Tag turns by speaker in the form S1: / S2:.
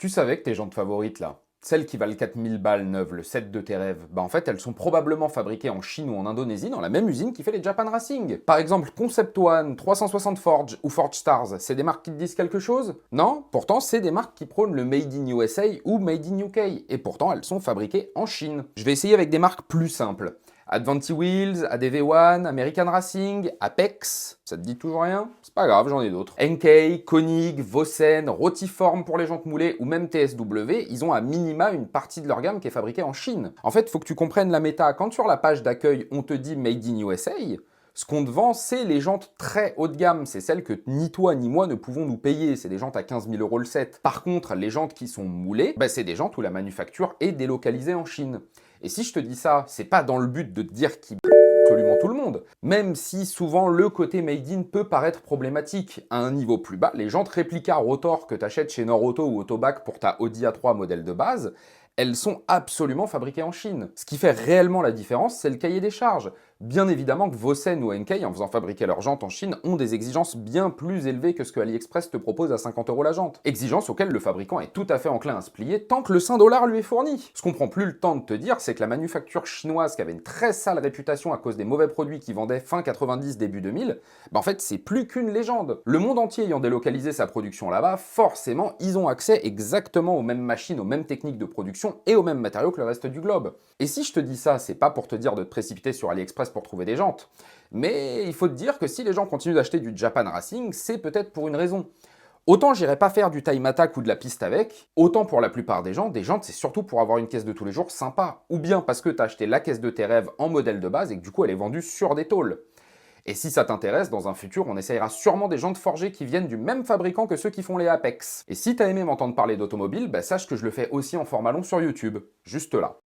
S1: Tu savais que tes jantes favorites là, celles qui valent 4000 balles neuves, le set de tes rêves, bah en fait elles sont probablement fabriquées en Chine ou en Indonésie dans la même usine qui fait les Japan Racing. Par exemple Concept One, 360 Forge ou Forge Stars, c'est des marques qui te disent quelque chose? Non? Pourtant c'est des marques qui prônent le Made in USA ou Made in UK, et pourtant elles sont fabriquées en Chine. Je vais essayer avec des marques plus simples. Advanti Wheels, ADV1, American Racing, Apex, ça te dit toujours rien? C'est pas grave, j'en ai d'autres. Enkei, Koenig, Vossen, Rotiform pour les jantes moulées ou même TSW, ils ont à minima une partie de leur gamme qui est fabriquée en Chine. En fait, faut que tu comprennes la méta. Quand sur la page d'accueil, on te dit Made in USA, ce qu'on te vend, c'est les jantes très haut de gamme. C'est celles que ni toi ni moi ne pouvons nous payer. C'est des jantes à 15 000 € le set. Par contre, les jantes qui sont moulées, bah, c'est des jantes où la manufacture est délocalisée en Chine. Et si je te dis ça, c'est pas dans le but de te dire qu'il absolument tout le monde. Même si souvent le côté made in peut paraître problématique. À un niveau plus bas, les jantes réplica Rotor que tu achètes chez Norauto ou Autobac pour ta Audi A3 modèle de base, elles sont absolument fabriquées en Chine. Ce qui fait réellement la différence, c'est le cahier des charges. Bien évidemment que Vossen ou Enkei, en faisant fabriquer leurs jantes en Chine, ont des exigences bien plus élevées que ce que AliExpress te propose à 50 € la jante. Exigences auxquelles le fabricant est tout à fait enclin à se plier tant que le $100 lui est fourni. Ce qu'on prend plus le temps de te dire, c'est que la manufacture chinoise, qui avait une très sale réputation à cause des mauvais produits qui vendaient fin 90, début 2000, bah en fait c'est plus qu'une légende. Le monde entier ayant délocalisé sa production là-bas, forcément ils ont accès exactement aux mêmes machines, aux mêmes techniques de production et aux mêmes matériaux que le reste du globe. Et si je te dis ça, c'est pas pour te dire de te précipiter sur AliExpress pour trouver des jantes. Mais il faut te dire que si les gens continuent d'acheter du Japan Racing, c'est peut-être pour une raison. Autant j'irai pas faire du time attack ou de la piste avec, autant pour la plupart des jantes c'est surtout pour avoir une caisse de tous les jours sympa. Ou bien parce que t'as acheté la caisse de tes rêves en modèle de base et que du coup elle est vendue sur des tôles. Et si ça t'intéresse, dans un futur, on essayera sûrement des jantes forgées qui viennent du même fabricant que ceux qui font les Apex. Et si t'as aimé m'entendre parler d'automobile, bah sache que je le fais aussi en format long sur YouTube, juste là.